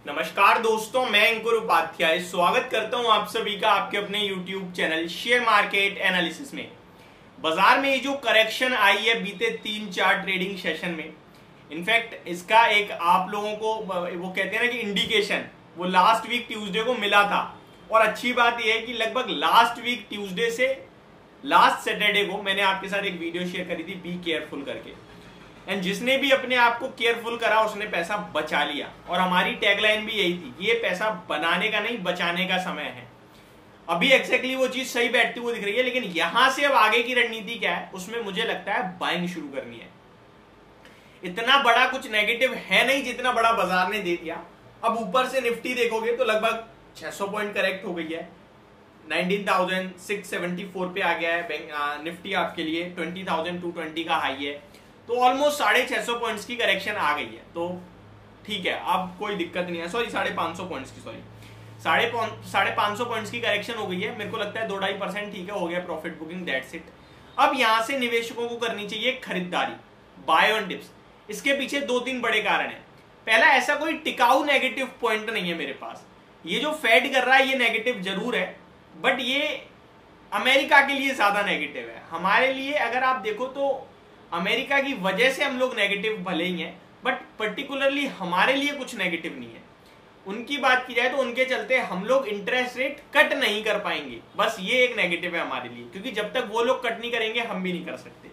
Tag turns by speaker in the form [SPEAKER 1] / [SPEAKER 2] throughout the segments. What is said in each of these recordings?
[SPEAKER 1] नमस्कार दोस्तों, मैं अंकुर उपाध्याय स्वागत करता हूं आप सभी का आपके अपने YouTube channel share market analysis में। बाजार में ये जो करेक्शन आई है बीते 3-4 ट्रेडिंग सेशन में, इनफैक्ट इसका एक आप लोगों को वो कहते हैं ना कि इंडिकेशन वो लास्ट वीक ट्यूसडे को मिला था। और अच्छी बात यह है कि लगभग लास्ट वीक ट्यूसडे से लास्ट सैटरडे को मैंने आपके साथ एक वीडियो शेयर करी थी बी केयरफुल करके, एंड जिसने भी अपने आप को केयरफुल करा उसने पैसा बचा लिया। और हमारी टैगलाइन भी यही थी, ये पैसा बनाने का नहीं बचाने का समय है। अभी एग्जैक्टली वो चीज सही बैठती हुई दिख रही है, लेकिन यहां से अब आगे की रणनीति क्या है उसमें मुझे लगता है बाइंग शुरू करनी है। इतना बड़ा कुछ नेगेटिव है नहीं जितना बड़ा बाजार ने दे दिया। अब ऊपर से निफ्टी देखोगे तो लगभग 600 पॉइंट करेक्ट हो गई है, 19,674 पे आ गया है निफ्टी आपके लिए, 20,220 का हाई है, तो ऑलमोस्ट 650 पॉइंट्स की करेक्शन आ गई है। तो ठीक है, अब कोई दिक्कत नहीं है। सॉरी 550 पॉइंट्स की, सॉरी 550 पॉइंट्स की करेक्शन हो गई है। मेरे को लगता है 2-2.5% ठीक है, हो गया प्रॉफिट बुकिंग, दैट्स इट। अब यहां से निवेशकों को करनी चाहिए खरीदारी, बाय ऑन डिप्स। इसके पीछे 2-3 बड़े कारण है। पहला, ऐसा कोई टिकाऊ नेगेटिव पॉइंट नहीं है मेरे पास। ये जो फेड कर रहा है ये नेगेटिव जरूर है, बट ये अमेरिका के लिए ज्यादा नेगेटिव है। हमारे लिए अगर आप देखो तो अमेरिका की वजह से हम लोग नेगेटिव भले ही हैं, बट पर्टिकुलरली हमारे लिए कुछ नेगेटिव नहीं है। उनकी बात की जाए तो उनके चलते हम लोग इंटरेस्ट रेट कट नहीं कर पाएंगे, बस ये एक नेगेटिव है हमारे लिए, क्योंकि जब तक वो लोग कट नहीं करेंगे हम भी नहीं कर सकते।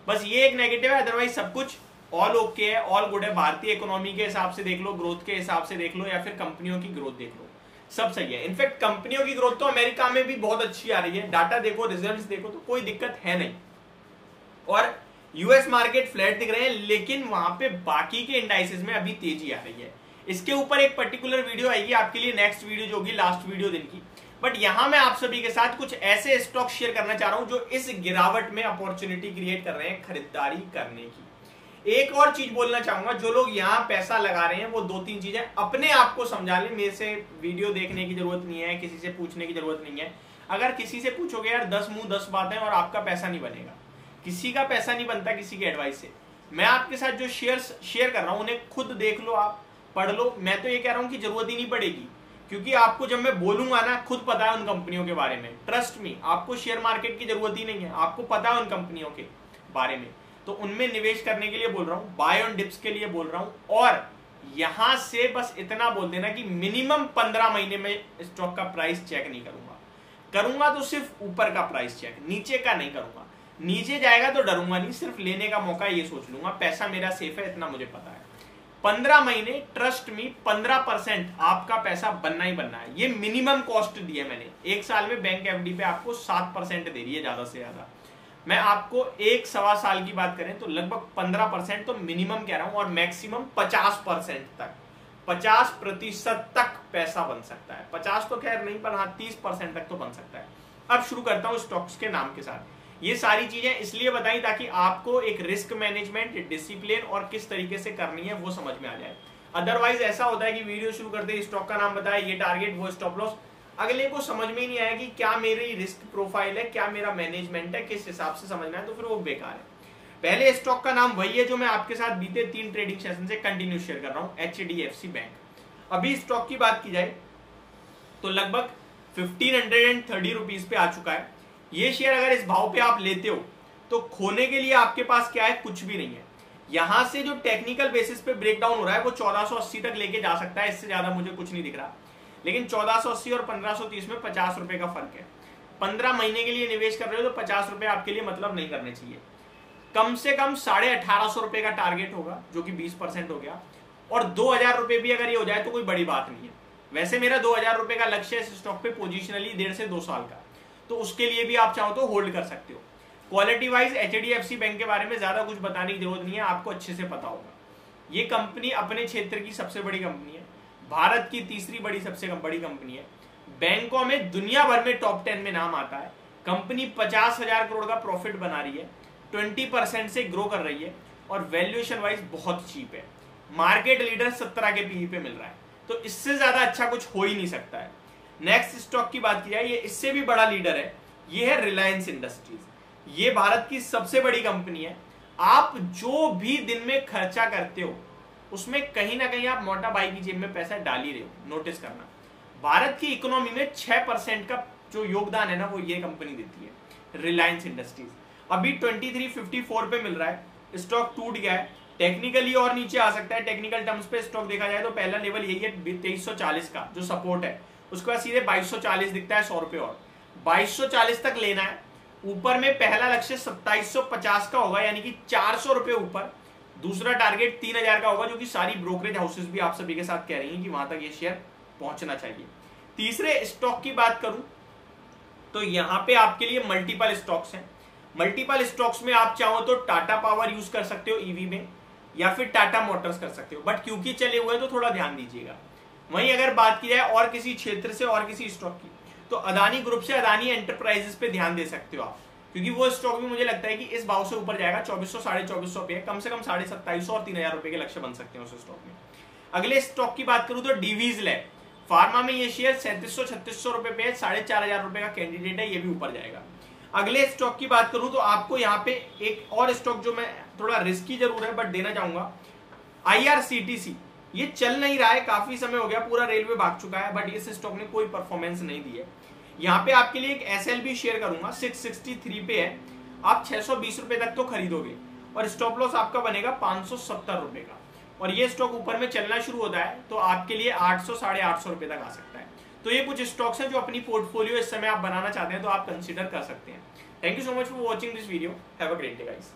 [SPEAKER 1] बस ये एक नेगेटिव है, अदरवाइज सब कुछ ऑल ओके है, ऑल गुड है। भारतीय इकोनॉमी के हिसाब से देख लो, ग्रोथ के हिसाब से देख लो, या फिर कंपनियों की ग्रोथ देख लो, सब सही है। इनफैक्ट कंपनियों की ग्रोथ तो अमेरिका में भी बहुत अच्छी आ रही है, डाटा देखो, रिजल्ट्स देखो, तो कोई दिक्कत है नहीं। और यूएस मार्केट फ्लैट दिख रहे हैं, लेकिन वहां पे बाकी के इंडाइसेस में अभी तेजी आ रही है। इसके ऊपर एक पर्टिकुलर वीडियो आएगी आपके लिए, नेक्स्ट वीडियो जो होगी लास्ट वीडियो दिन की। बट यहां मैं आप सभी के साथ कुछ ऐसे स्टॉक शेयर करना चाह रहा हूं जो इस गिरावट में अपॉर्चुनिटी क्रिएट कर रहे हैं खरीदारी करने की। एक और चीज बोलना चाहूंगा, जो लोग यहाँ पैसा लगा रहे हैं वो 2-3 चीजें अपने आप को समझा लें। मेरे से वीडियो देखने की जरूरत नहीं है, किसी से पूछने की जरूरत नहीं है। अगर किसी से पूछोगे यार 10 मुंह 10 बातें, और आपका पैसा नहीं बनेगा। किसी का पैसा नहीं बनता किसी के एडवाइस से। मैं आपके साथ जो शेयर कर रहा हूं उन्हें खुद देख लो, आप पढ़ लो। मैं तो ये कह रहा हूं कि जरूरत ही नहीं पड़ेगी, क्योंकि आपको जब मैं बोलूंगा ना, खुद पता है उन कंपनियों के बारे में। ट्रस्ट मी, आपको शेयर मार्केट की जरूरत ही नहीं है, आपको पता है उन कंपनियों के बारे में। तो उनमें निवेश करने के लिए बोल रहा हूं, बाय ऑन डिप्स के लिए बोल रहा हूं। और यहां से बस इतना बोल देना कि मिनिमम 15 महीने में स्टॉक का प्राइस चेक नहीं करूंगा तो सिर्फ ऊपर का प्राइस चेक, नीचे का नहीं करूंगा। नीचे जाएगा तो डरूंगा नहीं, सिर्फ लेने का मौका ये सोच लूंगा, पैसा मेरा सेफ है, इतना मुझे पता है। 15 महीने, ट्रस्ट मी, 15% आपका पैसा बनना ही बनना है। ये मिनिमम कॉस्ट दी है मैंने। एक साल में बैंक एफडी पे आपको 7% दे रही है ज्यादा से ज्यादा। मैं आपको 1-1.25 साल की बात करें तो लगभग 15% तो मिनिमम कह रहा हूं, और मैक्सिमम 50% तक, 50% तक पैसा बन सकता है। 50 तो खैर नहीं, पर हाँ 30% तक तो बन सकता है। अब शुरू करता हूं स्टॉक्स के नाम के साथ। ये सारी चीजें इसलिए बताई ताकि आपको एक रिस्क मैनेजमेंट, डिसिप्लिन और किस तरीके से करनी है वो समझ में आ जाए। अदरवाइज ऐसा होता है कि वीडियो शुरू करते ही स्टॉक का नाम बताया, ये टारगेट, वो स्टॉप लॉस, अगले को समझ में ही नहीं आया कि क्या मेरी रिस्क प्रोफाइल है, क्या मेरा मैनेजमेंट है, किस हिसाब से समझना है, तो फिर वो बेकार है। पहले स्टॉक का नाम वही है जो मैं आपके साथ बीते 3 ट्रेडिंग सेशन से कंटिन्यू शेयर कर रहा हूं, HDFC बैंक। अभी स्टॉक की बात की जाए तो लगभग 1530 रुपीज पे आ चुका है। ये शेयर अगर इस भाव पे आप लेते हो तो खोने के लिए आपके पास क्या है, कुछ भी नहीं है। यहां से जो टेक्निकल बेसिस पे ब्रेकडाउन हो रहा है वो 1480 तक लेके जा सकता है, इससे ज्यादा मुझे कुछ नहीं दिख रहा। लेकिन 1480 और 1530 में 50 रुपए का फर्क है। 15 महीने के लिए निवेश कर रहे हो तो 50 रुपए आपके लिए मतलब नहीं करने चाहिए। कम से कम 1850 रुपए का टारगेट होगा, जो कि 20% हो गया। और 2000 रुपए भी अगर ये हो जाए तो कोई बड़ी बात नहीं है। वैसे मेरा 2000 रुपए का लक्ष्य है इस स्टॉक पे पोजिशनली 1.5 से 2 साल का, तो उसके लिए भी आप चाहो तो होल्ड कर सकते हो। क्वालिटी वाइज HDFC बैंक के बारे में ज्यादा कुछ बताने की जरूरत नहीं है, आपको अच्छे से पता होगा। ये कंपनी अपने क्षेत्र की सबसे बड़ी कंपनी है, भारत की तीसरी बड़ी सबसे बड़ी कंपनी है। बैंकों में दुनिया भर में टॉप 10 में नाम आता है। कंपनी 50,000 करोड़ का प्रॉफिट बना रही है, 20% से ग्रो कर रही है, और वैल्यूएशन वाइज बहुत चीप है। मार्केट लीडर 17 के पीई पे मिल रहा है, तो इससे ज्यादा अच्छा कुछ हो ही नहीं सकता है। नेक्स्ट स्टॉक की बात की जाए, ये इससे भी बड़ा लीडर है, ये है रिलायंस इंडस्ट्रीज। ये भारत की सबसे बड़ी कंपनी है। आप जो भी दिन में खर्चा करते हो उसमें कहीं ना कहीं आप मोटा भाई की जेब में पैसा डाल ही रहे हो। नोटिस करना, भारत की इकोनॉमी में 6% का जो योगदान है ना वो ये कंपनी देती है, रिलायंस इंडस्ट्रीज। अभी 2354 पे मिल रहा है, स्टॉक टूट गया है, टेक्निकली और नीचे आ सकता है। टेक्निकल टर्म्स पे स्टॉक देखा जाए तो पहला लेवल यही है 2340 का जो सपोर्ट है, उसके बाद सीधे 2240 दिखता है, 100 रुपए और 2240 तक लेना है। ऊपर में पहला लक्ष्य 2750 का होगा, यानी कि 400 रुपए ऊपर। दूसरा टारगेट 3000 का होगा, जो कि सारी ब्रोकरेज हाउसेस भी आप सभी के साथ कह रही हैं कि वहां तक ये शेयर पहुंचना चाहिए। तीसरे स्टॉक की बात करूं तो यहां पे आपके लिए मल्टीपल स्टॉक्स हैं। मल्टीपल स्टॉक्स में आप चाहो तो टाटा पावर यूज कर सकते हो ईवी में, या फिर टाटा मोटर्स कर सकते हो, बट क्योंकि चले हुए तो थोड़ा ध्यान दीजिएगा। वहीं अगर बात की जाए और किसी क्षेत्र से और किसी स्टॉक की, तो अदानी ग्रुप से अदानी एंटरप्राइजेस पे ध्यान दे सकते हो आप, क्योंकि वो स्टॉक भी मुझे लगता है कि इस भाव से ऊपर जाएगा। 2400 2450 पे कम से कम 2750 और 3000 रुपए के लक्ष्य बन सकते हैं उस स्टॉक में। अगले स्टॉक की बात करूं तो डीवीज लैब फार्मा में ये शेयर 3700-3600 रुपए पे 4500 रुपए का कैंडिडेट है, ये भी ऊपर जाएगा। अगले स्टॉक की बात करूं तो आपको यहाँ पे एक और स्टॉक जो मैं थोड़ा रिस्की जरूर है बट देना चाहूंगा, IRCTC। ये चल नहीं रहा है, काफी समय हो गया, पूरा रेलवे भाग चुका है, बट इस स्टॉक ने कोई परफॉर्मेंस नहीं दी है। यहाँ पे आपके लिए एक SLB शेयर करूंगा, 663 पे है, आप 620 रुपए तक तो खरीदोगे और स्टॉप लॉस आपका बनेगा 570 रुपए का। और ये स्टॉक ऊपर में चलना शुरू होता है तो आपके लिए 800 850 रुपए तक आ सकता है। तो ये कुछ स्टॉक्स हैं जो अपनी पोर्टफोलियो इस समय आप बनाना चाहते हैं तो आप कंसीडर कर सकते हैं। Thank you so much for watching this video, have a great day guys.